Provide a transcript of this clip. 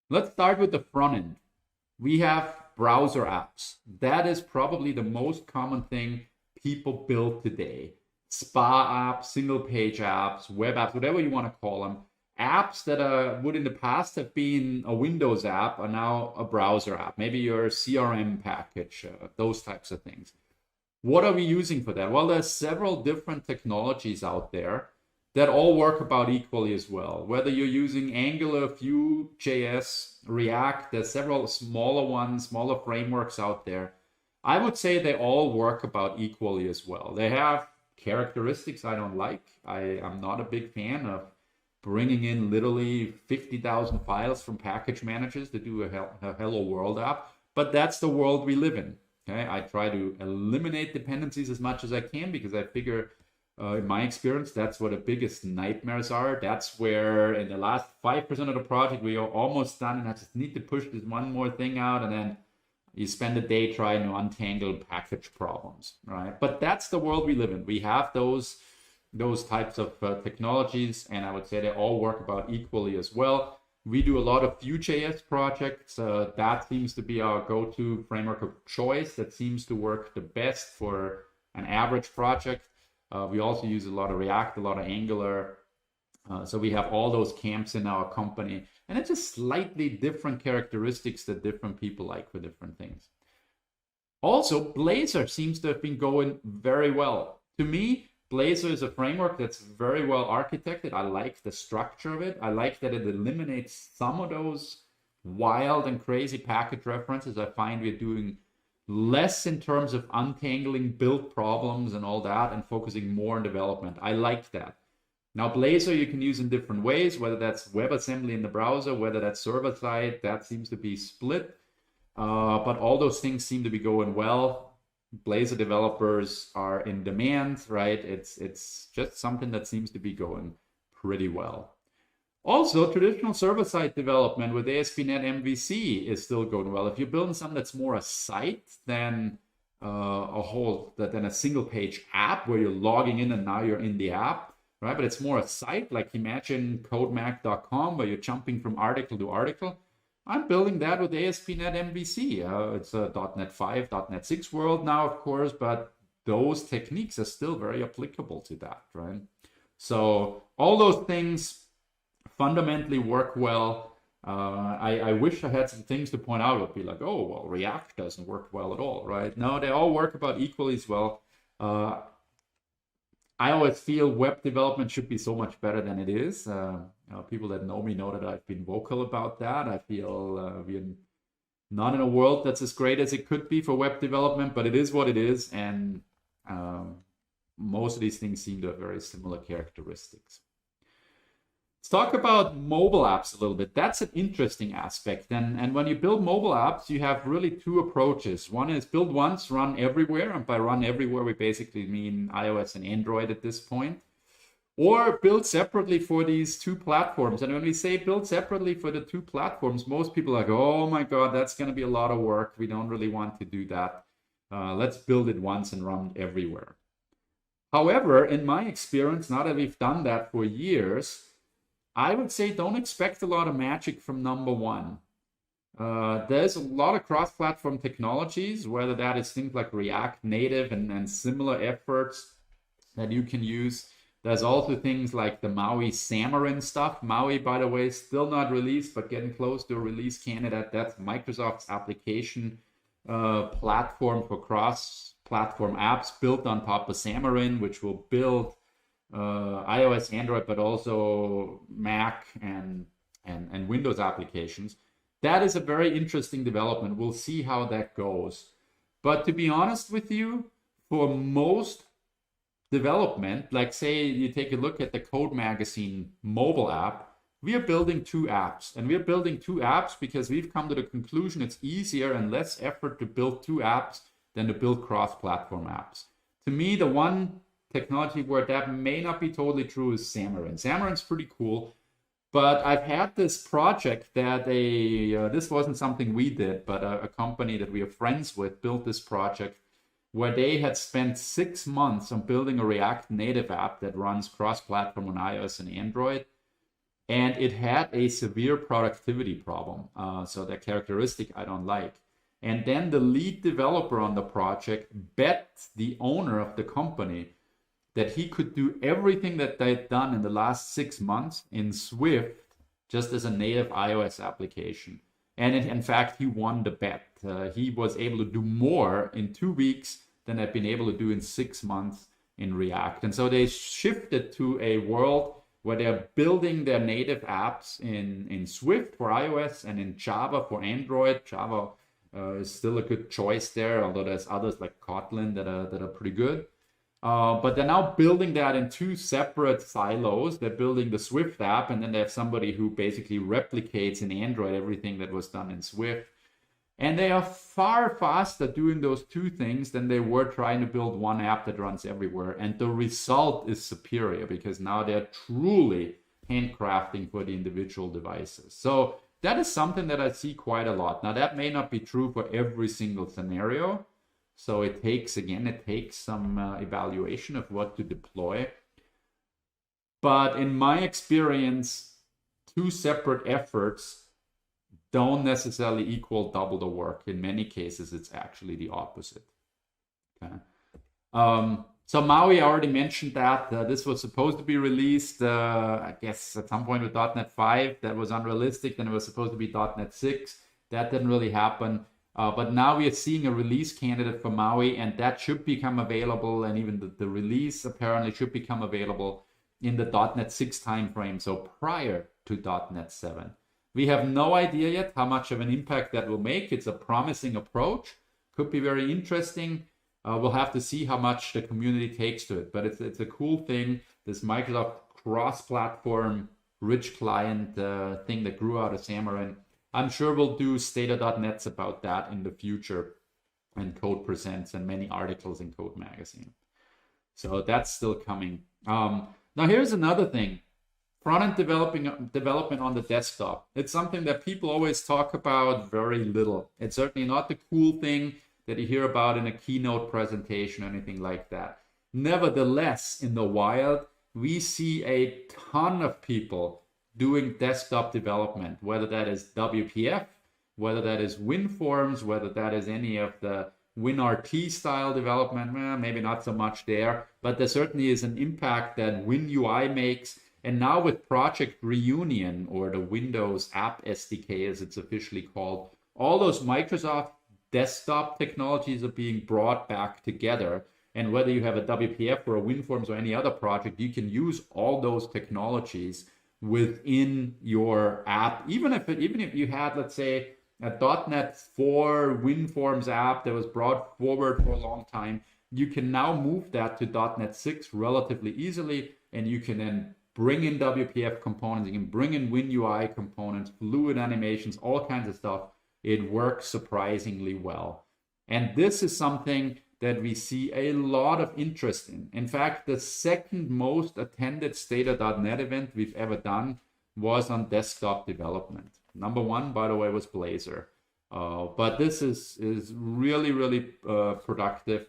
Let's start with the front end. We have browser apps. That is probably the most common thing people build today. Spa apps, single page apps, web apps, whatever you want to call them. Apps that would in the past have been a Windows app are now a browser app. Maybe your CRM package, those types of things. What are we using for that? Well, there's several different technologies out there that all work about equally as well. Whether you're using Angular, Vue.js, React, there's several smaller ones, smaller frameworks out there. I would say they all work about equally as well. They have characteristics I don't like. I am not a big fan of bringing in literally 50,000 files from package managers to do a Hello World app, but that's the world we live in. Okay, I try to eliminate dependencies as much as I can because I figure, in my experience, that's what the biggest nightmares are. That's where in the last 5% of the project we are almost done, and I just need to push this one more thing out, and then you spend a day trying to untangle package problems, right? But that's the world we live in. We have those types of technologies, and I would say they all work about equally as well. We do a lot of Vue.js projects. That seems to be our go-to framework of choice. That seems to work the best for an average project. We also use a lot of React, a lot of Angular. So we have all those camps in our company. And it's just slightly different characteristics that different people like for different things. Also, Blazor seems to have been going very well. To me, Blazor is a framework that's very well architected. I like the structure of it. I like that it eliminates some of those wild and crazy package references. I find we're doing less in terms of untangling build problems and all that and focusing more on development. I like that. Now, Blazor you can use in different ways, whether that's WebAssembly in the browser, whether that's server-side, that seems to be split. But all those things seem to be going well. Blazor developers are in demand, right? It's just something that seems to be going pretty well. Also, traditional server-side development with ASP.NET MVC is still going well. If you're building something that's more a site than a single-page app where you're logging in and now you're in the app, right? But it's more a site, like imagine codemac.com where you're jumping from article to article. I'm building that with ASP.NET MVC. It's a .NET 5, .NET 6 world now, of course, but those techniques are still very applicable to that, right? So all those things fundamentally work well. I wish I had some things to point out. It would be like, oh, well, React doesn't work well at all, right? No, they all work about equally as well. I always feel web development should be so much better than it is. People that know me know that I've been vocal about that. I feel we're not in a world that's as great as it could be for web development, but it is what it is. And most of these things seem to have very similar characteristics. Let's talk about mobile apps a little bit. That's an interesting aspect. And when you build mobile apps, you have really two approaches. One is build once, run everywhere. And by run everywhere, we basically mean iOS and Android at this point. Or build separately for these two platforms. And when we say build separately for the two platforms, most people are like, oh my God, that's going to be a lot of work. We don't really want to do that. Let's build it once and run everywhere. However, in my experience, now that we've done that for years, I would say don't expect a lot of magic from number one. There's a lot of cross-platform technologies, whether that is things like React Native and similar efforts that you can use. There's also things like the MAUI Xamarin stuff. MAUI, by the way, still not released, but getting close to a release candidate. That's Microsoft's application platform for cross-platform apps built on top of Xamarin, which will build iOS, Android, but also Mac and Windows applications. That is a very interesting development. We'll see how that goes. But to be honest with you, for most development, like say you take a look at the Code Magazine mobile app, we are building two apps. And we are building two apps because we've come to the conclusion it's easier and less effort to build two apps than to build cross-platform apps. To me, the one technology where that may not be totally true is Xamarin. Xamarin's pretty cool, but I've had this project that this wasn't something we did, but a company that we are friends with built this project where they had spent 6 months on building a React Native app that runs cross-platform on iOS and Android. and it had a severe productivity problem. So that characteristic I don't like. And then the lead developer on the project bet the owner of the company that he could do everything that they'd done in the last 6 months in Swift just as a native iOS application. And in fact, he won the bet. He was able to do more in 2 weeks than they'd been able to do in 6 months in React. And so they shifted to a world where they're building their native apps in Swift for iOS and in Java for Android. Java is still a good choice there, although there's others like Kotlin that are pretty good. But they're now building that in 2 separate silos. They're building the Swift app, and then they have somebody who basically replicates in Android everything that was done in Swift. And they are far faster doing those 2 things than they were trying to build one app that runs everywhere. And the result is superior because now they're truly handcrafting for the individual devices. So that is something that I see quite a lot. Now, that may not be true for every single scenario. So it takes some evaluation of what to deploy. But in my experience, 2 separate efforts don't necessarily equal double the work. In many cases, it's actually the opposite. Okay. So MAUI, I already mentioned that. This was supposed to be released, I guess, at some point with .NET 5. That was unrealistic. Then it was supposed to be .NET 6. That didn't really happen. But now we are seeing a release candidate for MAUI, and that should become available, and even the release apparently should become available in the .NET 6 timeframe, so prior to .NET 7. We have no idea yet how much of an impact that will make. It's a promising approach. Could be very interesting. We'll have to see how much the community takes to it, but it's a cool thing, this Microsoft cross-platform rich client thing that grew out of Xamarin. I'm sure we'll do Stata.nets about that in the future, and Code Presents and many articles in Code Magazine. So that's still coming. Now here's another thing. Front-end development on the desktop. It's something that people always talk about very little. It's certainly not the cool thing that you hear about in a keynote presentation or anything like that. Nevertheless, in the wild, we see a ton of people doing desktop development, whether that is WPF, whether that is WinForms, whether that is any of the WinRT style development. Well, maybe not so much there, but there certainly is an impact that WinUI makes. And now with Project Reunion, or the Windows App SDK as it's officially called, all those Microsoft desktop technologies are being brought back together. And whether you have a WPF or a WinForms or any other project, you can use all those technologies within your app. Even if you had, let's say, a .NET 4 WinForms app that was brought forward for a long time, you can now move that to .NET 6 relatively easily, and you can then bring in WPF components, you can bring in WinUI components, fluid animations, all kinds of stuff. It works surprisingly well. And this is something that we see a lot of interest in. In fact, the second most attended Stata.net event we've ever done was on desktop development. Number 1, by the way, was Blazor. But this is really, really productive.